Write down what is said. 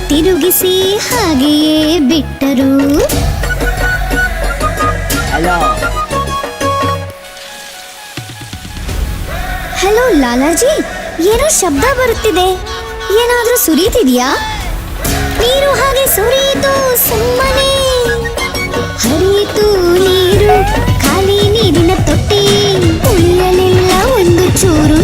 ತಿರುಗಿಸಿ ಹಾಗೆಯೇ ಬಿಟ್ಟರು. ಹಲೋ ಲಾಲಾಜಿ, ಏನೋ ಶಬ್ದ ಬರುತ್ತಿದೆ. ಏನಾದ್ರೂ ಸುರಿತಿದ್ಯಾ? ನೀರು ಹಾಗೆ ಸುರಿಯಿತು, ಸುಮ್ಮನೆ ಹರಿಯಿತು ನೀರು. ಖಾಲಿ ನೀರಿನ ತೊಟ್ಟಿ, ಉಳಿಯಲಿಲ್ಲ ಒಂದು ಚೂರು